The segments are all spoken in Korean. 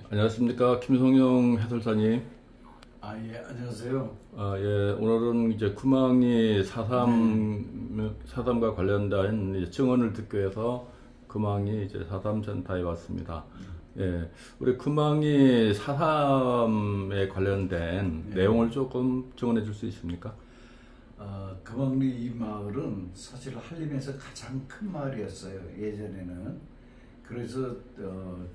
안녕하십니까, 김성용 해설사님. 예, 안녕하세요. 예, 오늘은 이제 금왕리 4.3과 관련된 이제 증언을 듣기 위해서 금왕리 이제 4.3 센터에 왔습니다. 예, 우리 금왕리 4.3에 관련된 내용을 조금 증언해 줄 수 있습니까? 금왕리 이 마을은 사실 한림에서 가장 큰 마을이었어요, 예전에는. 그래서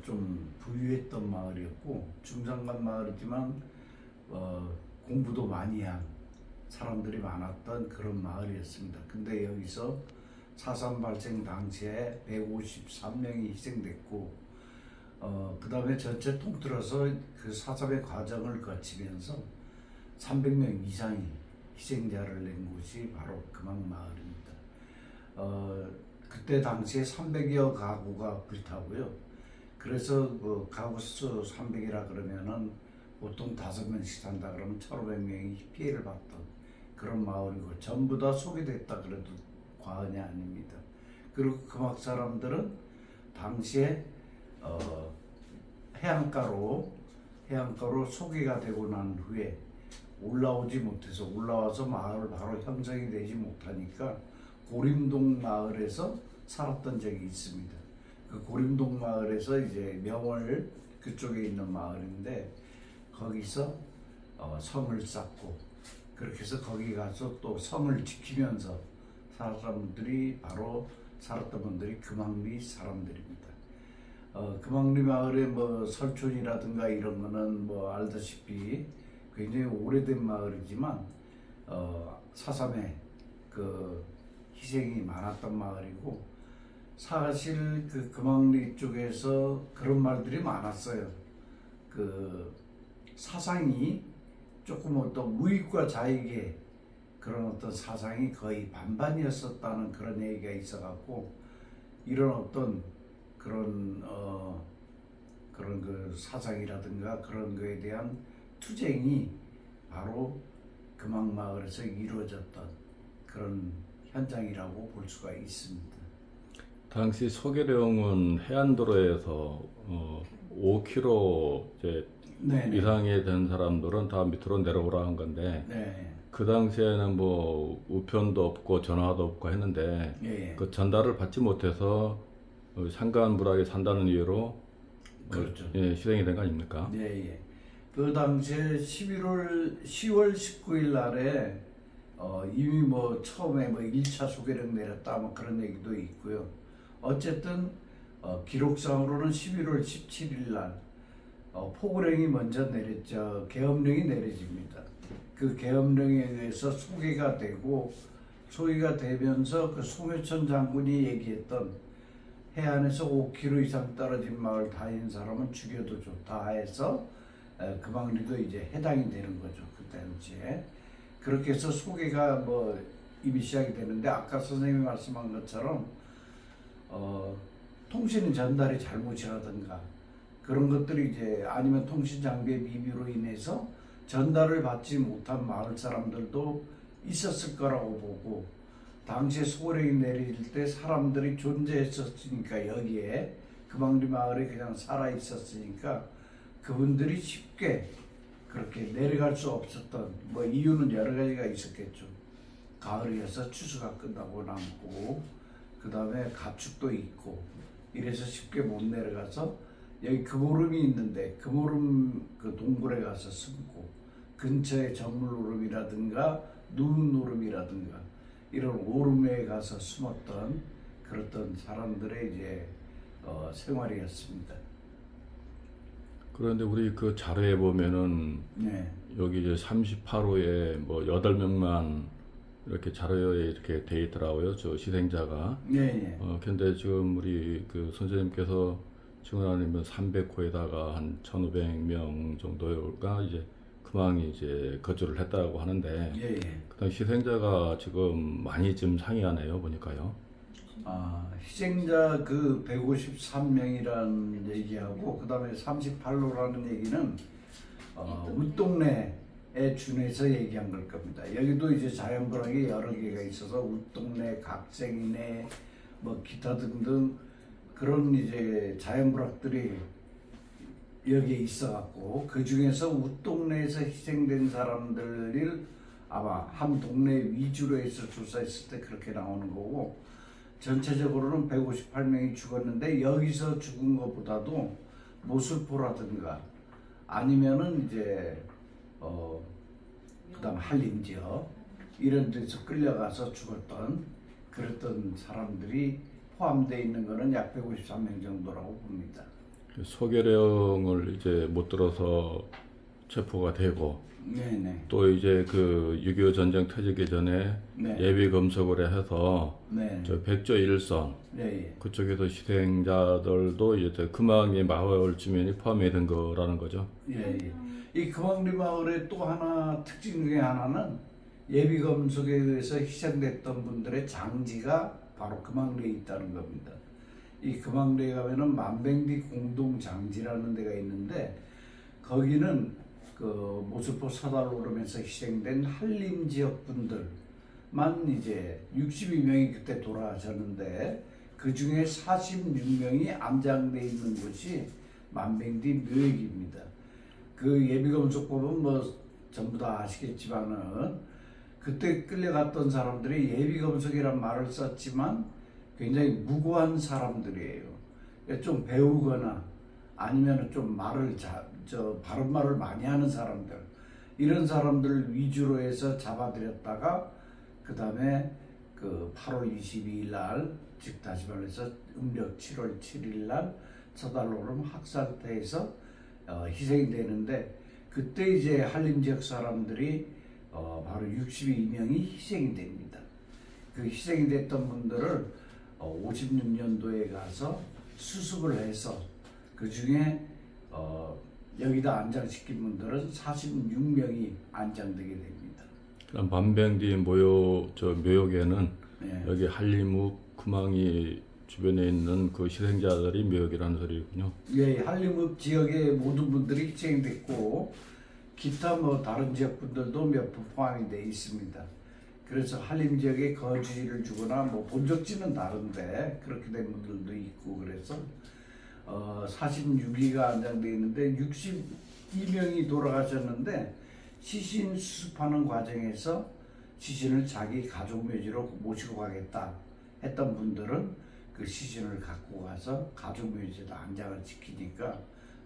좀 부유했던 마을이었고, 중산간 마을이지만 공부도 많이 한 사람들이 많았던 그런 마을이었습니다. 근데 여기서 4.3 발생 당시에 153명이 희생됐고, 그 다음에 전체 통틀어서 그 4.3의 과정을 거치면서 300명 이상이 희생자를 낸 곳이 바로 금왕마을입니다. 그때 당시에 300여 가구가 불타고요. 그래서 그 가구 수 300이라 그러면은 보통 5명씩 산다 그러면 1,500명이 피해를 봤던 그런 마을이고, 전부 다 소개됐다 그래도 과언이 아닙니다. 그리고 금왕 사람들은 당시에 해안가로 소개가 되고 난 후에 올라오지 못해서, 올라와서 마을 바로 형성이 되지 못하니까 고림동 마을에서 살았던 적이 있습니다. 그 고림동 마을에서 이제 명월 그쪽에 있는 마을인데, 거기서 성을 쌓고, 그렇게 해서 거기 가서 또 성을 지키면서 사람들이 바로 살았던 분들이 금왕리 사람들입니다. 금왕리 마을의 뭐 설촌이라든가 이런 거는 뭐 알다시피 굉장히 오래된 마을이지만 4.3의 그 희생이 많았던 마을이고, 사실 그 금왕리 쪽에서 그런 말들이 많았어요. 그 사상이 조금 어떤 우익과 좌익의 그런 어떤 사상이 거의 반반이었었다는 그런 얘기가 있어갖고, 이런 어떤 그런 그 사상이라든가 그런 거에 대한 투쟁이 바로 금왕마을에서 이루어졌던 그런 현장이라고 볼 수가 있습니다. 당시 소개 내용은 해안도로에서 5km 이제 이상이 된 사람들은 다 밑으로 내려오라 한 건데, 네. 그 당시에는 뭐 우편도 없고 전화도 없고 했는데, 그 전달을 받지 못해서 상간불락에 산다는 이유로 그렇죠. 희생이 된 거 아닙니까? 예. 그 당시에 10월 19일 날에 이미 뭐 처음에 뭐 1차 소개령 내렸다 뭐 그런 얘기도 있고요. 어쨌든 기록상으로는 11월 17일 날 포구령이 먼저 내렸죠. 계엄령이 내려집니다. 그 계엄령에 의해서 소개가 되면서 그 송효천 장군이 얘기했던 해안에서 5km 이상 떨어진 마을 다닌 사람은 죽여도 좋다 해서 금왕리도 이제 해당이 되는 거죠. 그 당시에. 그렇게 해서 소개가 뭐 이미 시작이 되는데, 아까 선생님이 말씀한 것처럼 통신 전달이 잘못이라든가 그런 것들이 이제, 아니면 통신 장비의 미비로 인해서 전달을 받지 못한 마을 사람들도 있었을 거라고 보고, 당시에 소령이 내릴 때 사람들이 존재했었으니까, 여기에 금왕리 마을에 그냥 살아 있었으니까 그분들이 쉽게 그렇게 내려갈 수 없었던 뭐 이유는 여러 가지가 있었겠죠. 가을이어서 추수가 끝나고 남고, 그 다음에 가축도 있고, 이래서 쉽게 못 내려가서 여기 금오름이 있는데 금오름 그 동굴에 가서 숨고, 근처에 전물오름이라든가 누운오름이라든가 이런 오름에 가서 숨었던 그랬던 사람들의 이제 생활이었습니다. 그런데 우리 그 자료에 보면은 여기 이제 38호에 뭐 8명만 이렇게 자료에 이렇게 돼 있더라고요. 저 희생자가. 근데 지금 우리 그 선생님께서 증언하면 300호에다가 한 1,500명 정도가 이제 금왕이 이제 거주를 했다고 하는데, 그다음 희생자가 지금 많이 좀 상이하네요, 보니까요. 희생자 그 153명이라는 얘기하고, 그 다음에 38호라는 얘기는 웃동네에 준해서 얘기한 걸 겁니다. 여기도 이제 자연불황이 여러 개가 있어서 웃동네, 각생이네, 뭐 기타 등등 그런 이제 자연불황들이 여기에 있어갖고 그 중에서 웃동네에서 희생된 사람들을 아마 한 동네 위주로 해서 조사했을 때 그렇게 나오는 거고, 전체적으로는 158명이 죽었는데 여기서 죽은 것보다도 모슬포라든가 아니면은 이제 그다음 한림 지역 이런 데서 끌려가서 죽었던 그랬던 사람들이 포함되어 있는 거는 약 153명 정도라고 봅니다. 소개령을 이제 못 들어서 체포가 되고, 네네. 또 이제 그 6.25 전쟁 터지기 전에 네. 예비 검색을 해서 네. 저 백조 일선 네. 그쪽에서 희생자들도 이제 금왕리 마을 주민이 포함이 된 거라는 거죠. 예, 예. 이 금왕리 마을의 또 하나 특징 중에 하나는 예비 검색에 의해서 희생됐던 분들의 장지가 바로 금왕리에 있다는 겁니다. 이 금왕리에 가면은 만병리 공동장지라는 데가 있는데, 거기는 그 모슬포 사달 오름에서 희생된 한림 지역 분들만 이제 62명이 그때 돌아가셨는데, 그 중에 46명이 안장돼 있는 곳이 만병리 묘역입니다. 그 예비검색법은 뭐 전부 다 아시겠지만은 그때 끌려갔던 사람들이 예비검색이란 말을 썼지만 굉장히 무고한 사람들이에요. 좀 배우거나 아니면 좀 바른 말을 많이 하는 사람들, 이런 사람들 위주로 해서 잡아들였다가 그 다음에 그 8월 22일 날, 즉 다시 말해서 음력 7월 7일 날 서달오름 학살태에서 희생이 되는데, 그때 이제 한림 지역 사람들이 바로 62명이 희생이 됩니다. 그 희생이 됐던 분들을 56년도에 가서 수습을 해서 그 중에 여기다 안장시킨 분들은 46명이 안장되게 됩니다. 그럼 만병리 묘역에는 네. 여기 한림읍 금왕리 주변에 있는 그 희생자들이 묘역이라는 소리군요. 예, 한림읍 지역의 모든 분들이 희생이 됐고, 기타 뭐 다른 지역 분들도 몇 분 포함이 되어 있습니다. 그래서 한림 지역에 거주지를 주거나 뭐 본적지는 다른데 그렇게 된 분들도 있고, 그래서 46위가 안장되어 있는데 62명이 돌아가셨는데, 시신 수습하는 과정에서 시신을 자기 가족 묘지로 모시고 가겠다 했던 분들은 그 시신을 갖고 가서 가족 묘지에다 안장을 시키니까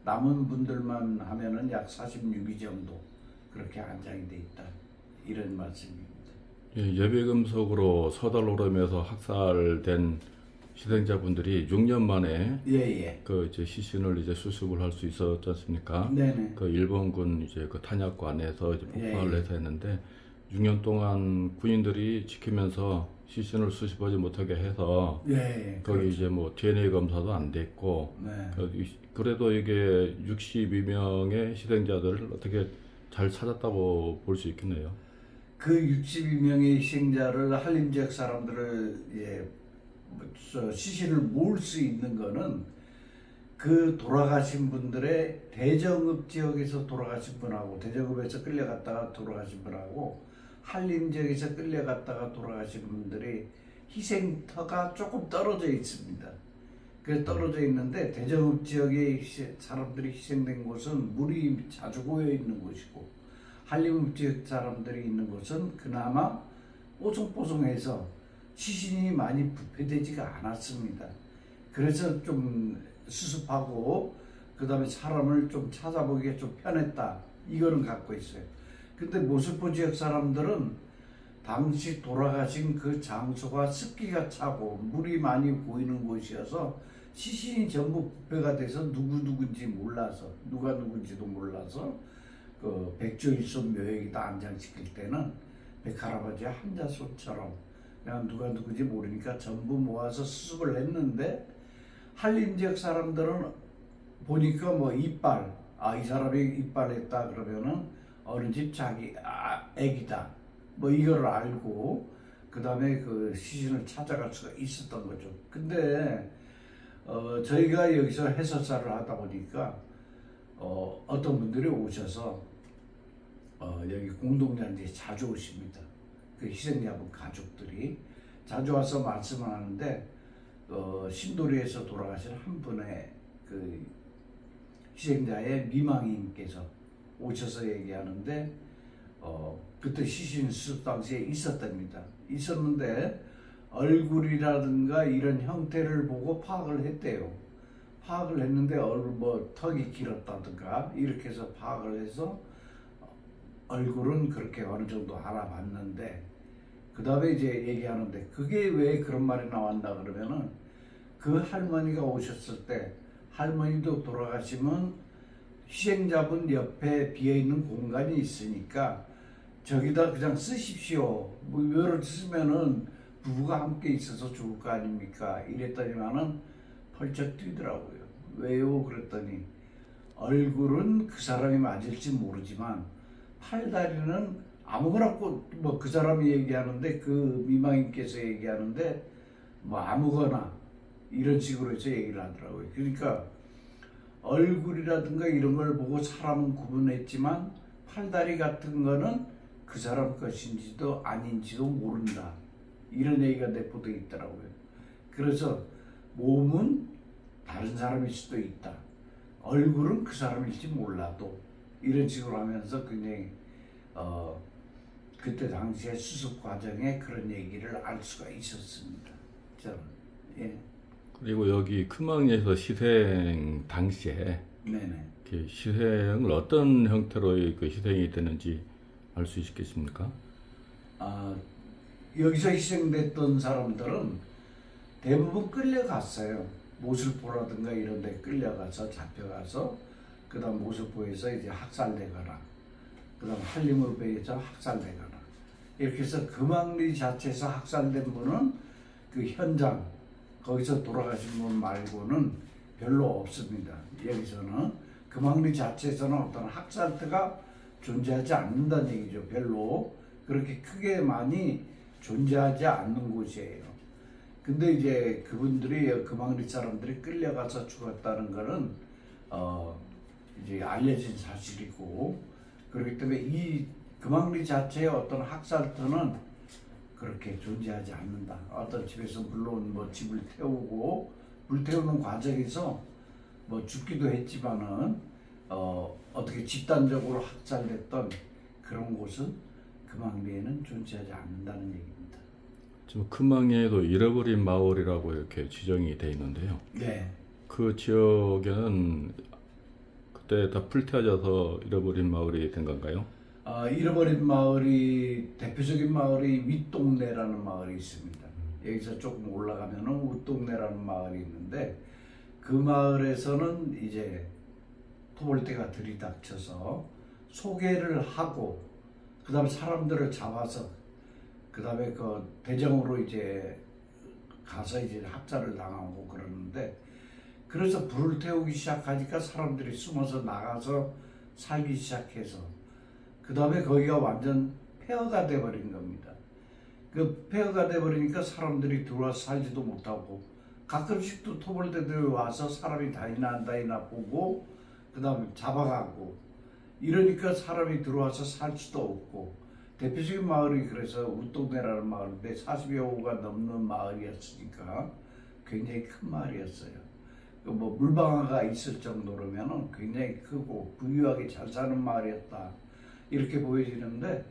남은 분들만 하면은 약 46위 정도 그렇게 안장이 돼 있다, 이런 말씀입니다. 예, 예비금속으로 서달오름에서 학살된 희생자분들이 6년 만에 그 이제 시신을 이제 수습을 할 수 있었지 않습니까? 네네. 그 일본군 이제 그 탄약관에서 이제 폭발을 해서 했는데 6년 동안 군인들이 지키면서 시신을 수습하지 못하게 해서 거기 그렇죠. 이제 뭐 DNA 검사도 안 됐고 그래도 이게 62명의 희생자들을 어떻게 잘 찾았다고 볼 수 있겠네요. 그 62명의 희생자를 한림 지역 사람들을 시신을 모을 수 있는 거는 그 돌아가신 분들의 대정읍 지역에서 돌아가신 분하고, 대정읍에서 끌려갔다가 돌아가신 분하고 한림 지역에서 끌려갔다가 돌아가신 분들의 희생터가 조금 떨어져 있습니다. 그 떨어져 있는데, 대정읍 지역의 사람들이 희생된 곳은 물이 자주 고여 있는 곳이고, 한림 지역 사람들이 있는 곳은 그나마 뽀송뽀송해서 시신이 많이 부패되지가 않았습니다. 그래서 좀 수습하고 그 다음에 사람을 좀 찾아보기에 좀 편했다, 이거는 갖고 있어요. 근데 모슬포 지역 사람들은 당시 돌아가신 그 장소가 습기가 차고 물이 많이 고이는 곳이어서 시신이 전부 부패가 돼서 누군지 몰라서, 누가 누군지도 몰라서 그 백조일손 묘역에다 안장시킬 때는 백할아버지 한자손처럼 그냥 누가 누군지 모르니까 전부 모아서 수습을 했는데, 한림 지역 사람들은 보니까 뭐 이빨, 이 사람이 이빨했다 그러면은 어느 집 자기 애기다, 뭐 이걸 알고 그 다음에 그 시신을 찾아갈 수가 있었던 거죠. 근데 저희가 여기서 해설사를 하다 보니까 어떤 분들이 오셔서 여기 공동장지에 자주 오십니다. 그 희생자분 가족들이 자주 와서 말씀을 하는데, 신도리에서 돌아가신 한 분의 그 희생자의 미망인께서 오셔서 얘기하는데 그때 시신 수습 당시에 있었답니다. 있었는데 얼굴이라든가 이런 형태를 보고 파악을 했대요. 파악을 했는데 뭐 턱이 길었다든가 이렇게 해서 파악을 해서 얼굴은 그렇게 어느 정도 알아봤는데 그 다음에 이제 얘기하는데 그게 왜 그런 말이 나왔나 그러면은 그 할머니가 오셨을 때 할머니도 돌아가시면 희생자분 옆에 비어있는 공간이 있으니까 저기다 그냥 쓰십시오. 뭐 이거를 쓰면은 부부가 함께 있어서 좋을 거 아닙니까? 이랬더니만은 펄쩍 뛰더라고요. 왜요? 그랬더니 얼굴은 그 사람이 맞을지 모르지만 팔다리는 아무거나 뭐 그 사람이 얘기하는데 그 미망인께서 얘기하는데 뭐 아무거나 이런 식으로 해서 얘기를 하더라고요. 그러니까 얼굴이라든가 이런 걸 보고 사람은 구분했지만 팔다리 같은 거는 그 사람 것인지도 아닌지도 모른다. 이런 얘기가 내포되어 있더라고요. 그래서 몸은 다른 사람일 수도 있다. 얼굴은 그 사람일지 몰라도 이런 식으로 하면서 굉장히 그때 당시에 수습 과정에 그런 얘기를 알 수가 있었습니다. 저는. 예. 그리고 여기 금왕리에서 희생 당시에 네네. 그 희생을 어떤 형태로의 그 희생이 되는지 알 수 있겠습니까? 여기서 희생됐던 사람들은 대부분 끌려갔어요. 모슬포라든가 이런 데 끌려가서 잡혀가서 그 다음 모슬포에서 이제 학살되거나 그 다음 한림읍에서 학살되거나 이렇게 해서 금왕리 자체에서 학살된 분은 그 현장 거기서 돌아가신 분 말고는 별로 없습니다. 여기서는 금왕리 자체에서는 어떤 학살터가 존재하지 않는다는 얘기죠. 별로 그렇게 크게 많이 존재하지 않는 곳이에요. 근데 이제 그분들이 금왕리 사람들이 끌려가서 죽었다는 거는 이제 알려진 사실이고 그렇기 때문에 이 금왕리 자체의 어떤 학살터는 그렇게 존재하지 않는다. 어떤 집에서 물론 뭐 집을 태우고 불태우는 과정에서 뭐 죽기도 했지만은 어떻게 집단적으로 학살됐던 그런 곳은 금왕리에는 존재하지 않는다는 얘기입니다. 지금 금왕리에도 잃어버린 마을이라고 이렇게 지정이 되어 있는데요. 네. 그 지역에는 그때 다 불태워져서 잃어버린 마을이 된 건가요? 잃어버린 마을이 대표적인 마을이 윗동네라는 마을이 있습니다. 여기서 조금 올라가면은 윗동네라는 마을이 있는데 그 마을에서는 이제 토벌대가 들이닥쳐서 소개를 하고 그 다음에 사람들을 잡아서 그 다음에 그 대정으로 이제 가서 이제 학살을 당하고 그러는데 그래서 불을 태우기 시작하니까 사람들이 숨어서 나가서 살기 시작해서 그 다음에 거기가 완전 폐허가 돼버린 겁니다. 그 폐허가 돼버리니까 사람들이 들어와서 살지도 못하고 가끔씩 또 토벌대들이 와서 사람이 다니나 안 다니나 보고 그 다음에 잡아가고 이러니까 사람이 들어와서 살 수도 없고 대표적인 마을이 그래서 웃동네라는 마을인데 40여 호가 넘는 마을이었으니까 굉장히 큰 마을이었어요. 뭐 물방아가 있을 정도로면은 굉장히 크고 부유하게 잘 사는 마을이었다 이렇게 보여지는데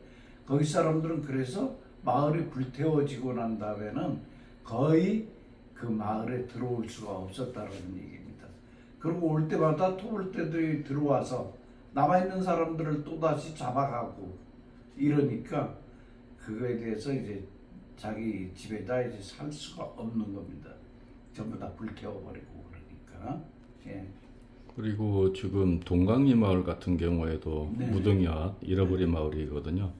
거기 사람들은 그래서 마을이 불태워지고 난 다음에는 거의 그 마을에 들어올 수가 없었다는 얘기입니다. 그리고 올 때마다 토벌대들이 들어와서 남아있는 사람들을 또다시 잡아가고 이러니까 그거에 대해서 이제 자기 집에다 이제 살 수가 없는 겁니다. 전부 다 불태워버리고 그러니까. 예. 그리고 지금 동강리 마을 같은 경우에도 네. 무등이와 잃어버린 마을이거든요.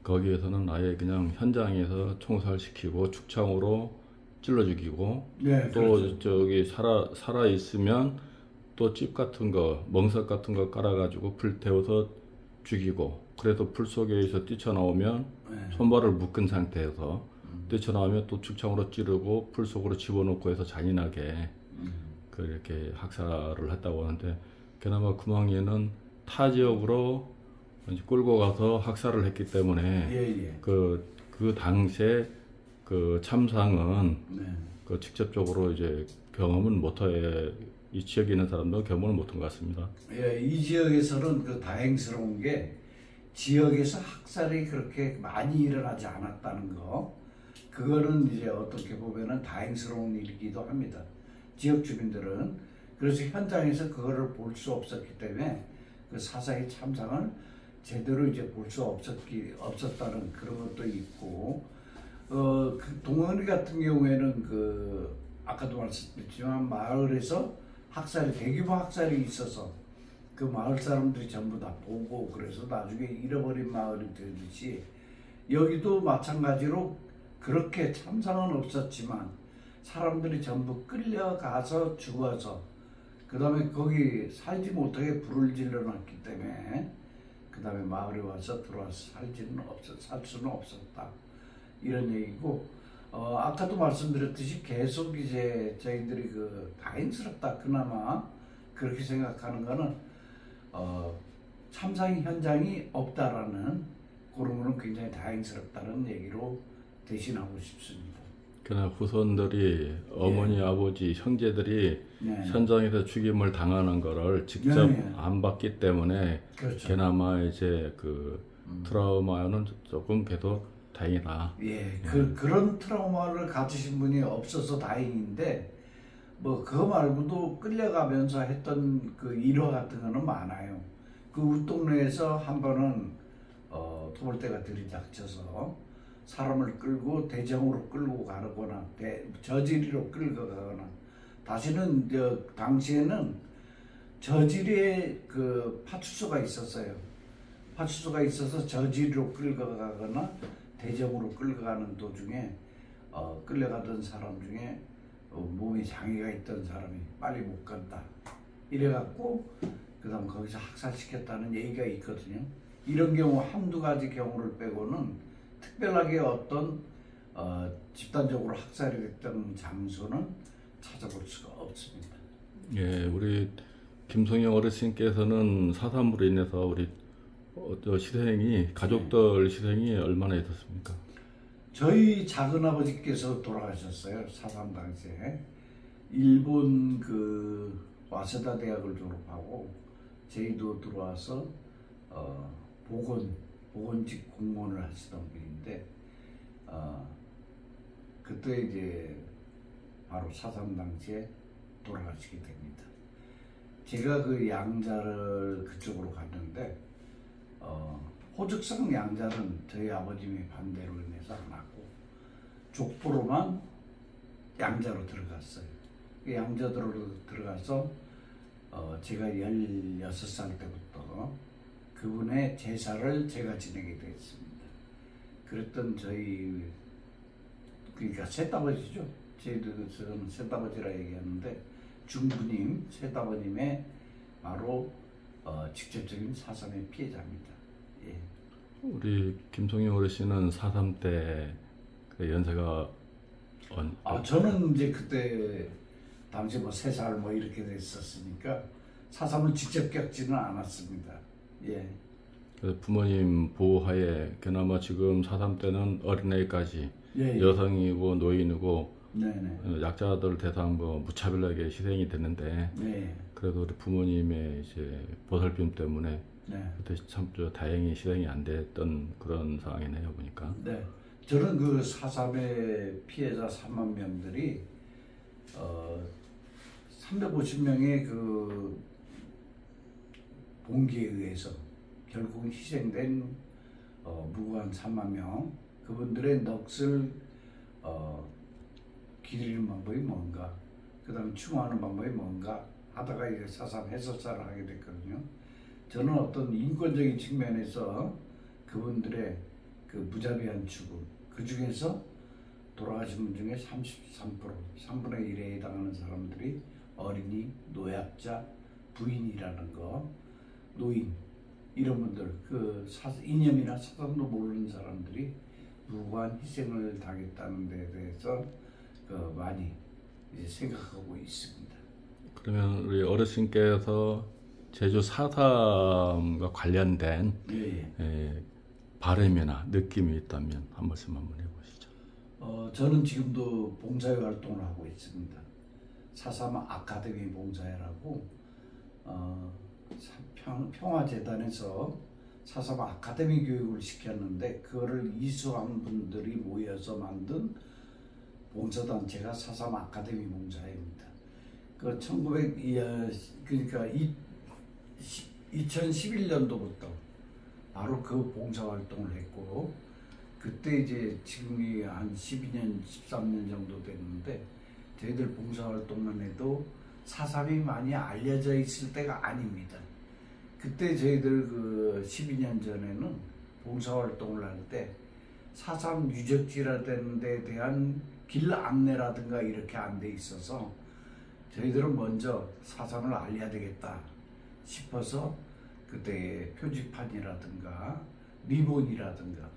거기에서는 아예 그냥 현장에서 총살시키고 축창으로 찔러 죽이고 네, 또 그렇죠. 저기 살아 있으면 또 집 같은 거 멍석 같은 거 깔아가지고 불태워서 죽이고 그래도 불 속에서 뛰쳐나오면 네. 손발을 묶은 상태에서 뛰쳐나오면 또 축창으로 찌르고 불 속으로 집어넣고 해서 잔인하게 그렇게 학살을 했다고 하는데 그나마 금왕리에는 타 지역으로 끌고 가서 학살을 했기 때문에 예. 그 당시에 그 참상은 네. 그 직접적으로 이제 경험은 못해 이 지역에 있는 사람도 경험을 못한 것 같습니다. 예, 이 지역에서는 그 다행스러운 게 지역에서 학살이 그렇게 많이 일어나지 않았다는 거, 그거는 이제 어떻게 보면은 다행스러운 일이기도 합니다. 지역 주민들은. 그래서 현장에서 그거를 볼 수 없었기 때문에 그 사사기 참상을 제대로 이제 볼 수 없었다는 그런 것도 있고, 그 동원리 같은 경우에는 그 아까도 말씀드렸지만 마을에서 대규모 학살이 있어서 그 마을 사람들이 전부 다 보고 그래서 나중에 잃어버린 마을이 되듯이 여기도 마찬가지로 그렇게 참상은 없었지만 사람들이 전부 끌려가서 죽어서 그 다음에 거기 살지 못하게 불을 질러놨기 때문에 그 다음에 마을에 와서 들어와서 살 수는 없었다, 이런 얘기고, 아까도 말씀드렸듯이 계속 이제 저희들이 그 다행스럽다 그나마 그렇게 생각하는 거는 참상 현장이 없다라는 그런 거는 굉장히 다행스럽다는 얘기로 대신하고 싶습니다. 그러나 후손들이 어머니, 아버지, 형제들이 현장에서 죽임을 당하는 거를 직접 안 봤기 때문에 그렇죠. 그나마 이제 그 트라우마는 조금 그래도 다행이다. 그런 트라우마를 가지신 분이 없어서 다행인데, 뭐 그거 말고도 끌려가면서 했던 그 일화 같은 거는 많아요. 그 웃동네에서 한 번은 토벌대가 들이닥쳐서 사람을 끌고 대정으로 끌고 가거나 저지리로 끌고 가거나, 다시는 당시에는 저지리에 그 파출소가 있었어요. 파출소가 있어서 저지리로 끌고 가거나 대정으로 끌고 가는 도중에 끌려가던 사람 중에 몸에 장애가 있던 사람이 빨리 못 간다 이래갖고 그 다음 거기서 학살시켰다는 얘기가 있거든요. 이런 경우 한두 가지 경우를 빼고는 특별하게 어떤 집단적으로 학살이 됐던 장소는 찾아볼 수가 없습니다. 예, 우리 김성영 어르신께서는 4.3으로 인해서 우리 희생이, 가족들 희생이 얼마나 있었습니까? 저희 작은아버지께서 돌아가셨어요. 4.3 당시에. 일본 그 와세다 대학을 졸업하고 제주도 들어와서 보건직 공무원을 하시던 분인데, 그때 이제 바로 4.3 당시에 돌아가시게 됩니다. 제가 그 양자를 그쪽으로 갔는데 호적성 양자는 저희 아버님의 반대로 인해서 안 왔고 족보로만 양자로 들어갔어요. 그 양자로 들어가서 제가 16살 때부터 그분의 제사를 제가 지내게 됐습니다. 그랬던 저희, 그러니까 셋아버지죠. 저희들은 셋아버지라 얘기하는데 중부님, 셋아버님의 바로 직접적인 4.3의 피해자입니다. 예. 우리 김성영 어르신은 4.3 때 그 연세가 저는 이제 그때 당시 뭐 3살 뭐 이렇게 됐었으니까 4.3을 직접 겪지는 않았습니다. 예. 그래서 부모님 보호하에 그나마 지금 4.3 때는 어린애까지 여성이고 노인이고 약자들 대상으로 무차별하게 희생이 됐는데 그래도 우리 부모님의 이제 보살핌 때문에 그때 참 다행히 희생이 안 됐던 그런 상황이네요, 보니까. 네. 저는 그 4.3의 피해자 3만 명들이 350명의 그 봉기에 의해서 결국 희생된 무고한 3만 명, 그분들의 넋을 기리는 방법이 뭔가, 그 다음에 추모하는 방법이 뭔가 하다가 이제 4.3 해설사를 하게 됐거든요. 저는 어떤 인권적인 측면에서 그분들의 그 무자비한 죽음, 그 중에서 돌아가신 분 중에 3분의 1에 해당하는 사람들이 어린이, 노약자, 부인이라는 거, 노인, 이런 분들, 그 이념이나 사상도 모르는 사람들이 무고한 희생을 당했다는 데 대해서 많이 이제 생각하고 있습니다. 그러면 우리 어르신께서 제주 4.3과 관련된 바람이나 느낌이 있다면 한 말씀 한번 해보시죠. 저는 지금도 봉사회 활동을 하고 있습니다. 4.3 아카데미 봉사회라고 평화재단에서 4.3 아카데미 교육을 시켰는데 그거를 이수한 분들이 모여서 만든 봉사단체가 4.3 아카데미 봉사회입니다. 그 1900, 그러니까 2011년도부터 바로 그 봉사활동을 했고, 그때 이제 지금이 한 12년, 13년 정도 됐는데, 저희들 봉사활동만 해도 4.3이 많이 알려져 있을 때가 아닙니다. 그때 저희들 그 12년 전에는 봉사활동을 할 때 4.3 유적지라는 데 대한 길 안내라든가 이렇게 안 돼 있어서 저희들은 먼저 4.3을 알려야 되겠다 싶어서 그때 표지판이라든가 리본이라든가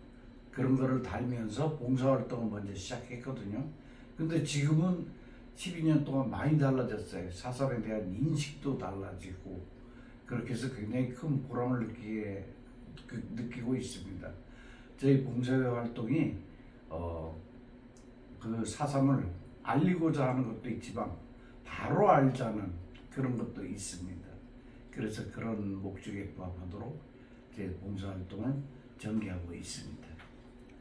그런 거를 달면서 봉사활동을 먼저 시작했거든요. 근데 지금은 12년 동안 많이 달라졌어요. 4.3에 대한 인식도 달라지고 그렇게 해서 굉장히 큰 보람을 느끼고 있습니다. 저희 봉사회 활동이 그 4.3을 알리고자 하는 것도 있지만 바로 알자는 그런 것도 있습니다. 그래서 그런 목적에 부합하도록 제 봉사활동을 전개하고 있습니다.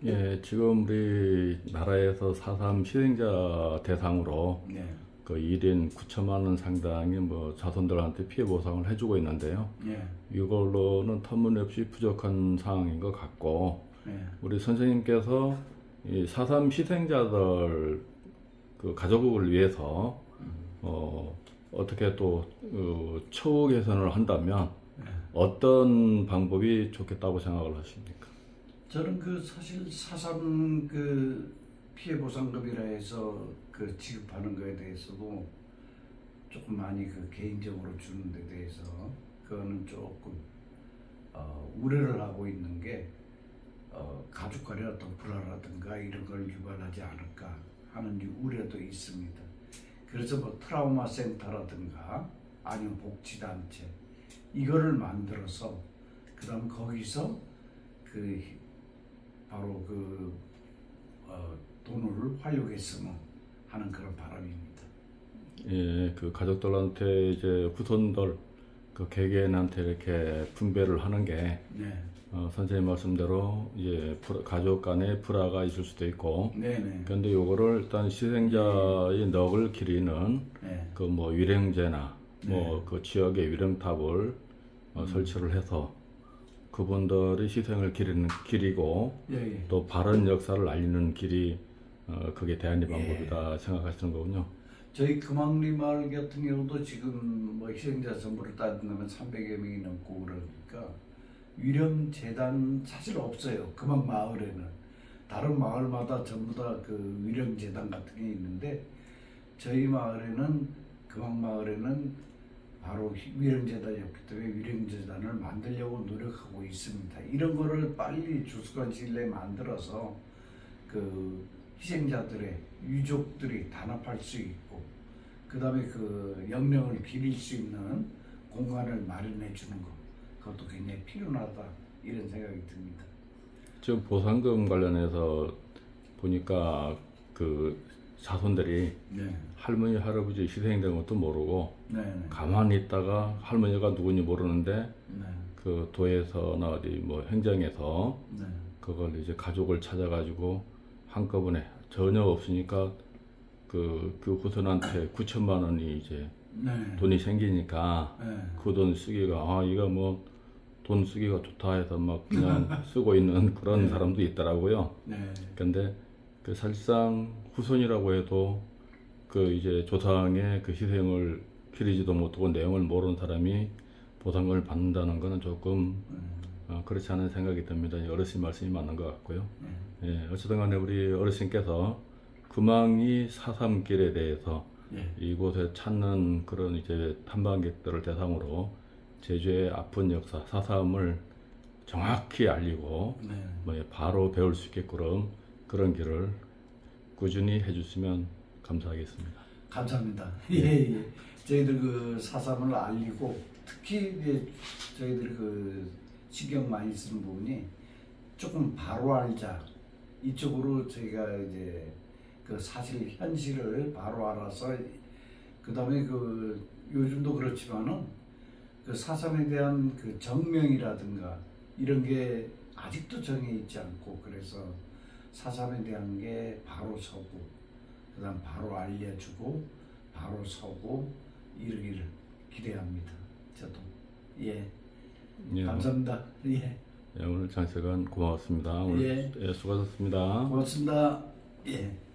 예, 지금 우리 나라에서 4.3 희생자 대상으로 네. 그 1인 9천만 원 상당의 뭐 자손들한테 피해 보상을 해주고 있는데요. 네. 이걸로는 터무니없이 부족한 상황인 것 같고, 네. 우리 선생님께서 이 4.3 희생자들 그 가족을 위해서 어떻게 또 처우 개선을 한다면 어떤 방법이 좋겠다고 생각을 하십니까? 저는 그 사실 4.3 그 피해 보상금이라 해서 그 지급하는 거에 대해서도 조금 많이 그 개인적으로 주는 데 대해서 그거는 조금 우려를 하고 있는 게 가족 간의 어떤 불화라든가 이런 걸 유발하지 않을까 하는 우려도 있습니다. 그래서 뭐 트라우마 센터라든가 아니면 복지단체 이거를 만들어서 그다음 거기서 그 바로 그 돈을 활용했으면 하는 그런 바람입니다. 예, 그 가족들한테 이제 후손들 그 개개인한테 이렇게 분배를 하는 게 네. 선생님 말씀대로 이제 가족 간의 불화가 있을 수도 있고, 네네. 그런데 요거를 일단 희생자의 넋을 기리는 네. 그 뭐 위령제나 뭐 네. 그 지역의 위령탑을 설치를 해서 그분들의 희생을 기리고 예, 예. 또 바른 역사를 알리는 길이 그게 대안의 방법이다 생각하시는 거군요. 저희 금왕리 마을 같은 경우도 지금 뭐 희생자 선물을 따진다면 300여 명이 넘고 그러니까 위령재단 사실 없어요. 금왕 마을에는. 다른 마을마다 전부 다 그 위령재단 같은 게 있는데 저희 마을에는 금왕 마을에는 바로 위령재단이 없기 때문에 위령재단을 만들려고 노력하고 있습니다. 이런 거를 빨리 주수관 시일 내에 만들어서 그 희생자들의 유족들이 단합할 수 있고 그 다음에 그 영령을 기릴 수 있는 공간을 마련해 주는 것 그것도 굉장히 필요하다 이런 생각이 듭니다. 지금 보상금 관련해서 보니까 그 자손들이 네. 할머니 할아버지 희생된 것도 모르고 네. 가만히 있다가 할머니가 누군지 모르는데 네. 그 도에서나 어디 뭐 행정에서 네. 그걸 이제 가족을 찾아가지고 한꺼번에 전혀 없으니까 그 후손한테 9천만 원이 이제 네. 돈이 생기니까 네. 그 돈 쓰기가 이거 뭐 돈 쓰기가 좋다 해서 막 그냥 쓰고 있는 그런 네. 사람도 있더라고요. 네. 근데 그 사실상 후손이라고 해도 그 이제 조상의 그 희생을 기리지도 못하고 내용을 모르는 사람이 보상금을 받는다는 것은 조금 그렇지 않은 생각이 듭니다. 어르신 말씀이 맞는 것 같고요. 예, 어쨌든 간에 우리 어르신께서 금왕리 4.3길에 대해서 이곳에 찾는 그런 이제 탐방객들을 대상으로 제주의 아픈 역사 4.3을 정확히 알리고 뭐 바로 배울 수 있게끔 그런 길을 꾸준히 해주시면 감사하겠습니다. 감사합니다. 예. 저희들 그 4.3을 알리고 특히 이제 저희들 그 신경 많이 쓰는 부분이 조금 바로 알자 이쪽으로 저희가 이제 그 사실 현실을 바로 알아서 그다음에 그 요즘도 그렇지만은 그 4.3에 대한 그 정명이라든가 이런 게 아직도 정해 있지 않고, 그래서 4.3에 대한 게 바로 서고, 그다음 바로 알려주고, 바로 서고 이러기를 기대합니다. 저도. 예. 예. 감사합니다. 예. 예, 오늘 장 시간 고마웠습니다. 오늘 예. 수고하셨습니다. 고맙습니다. 예.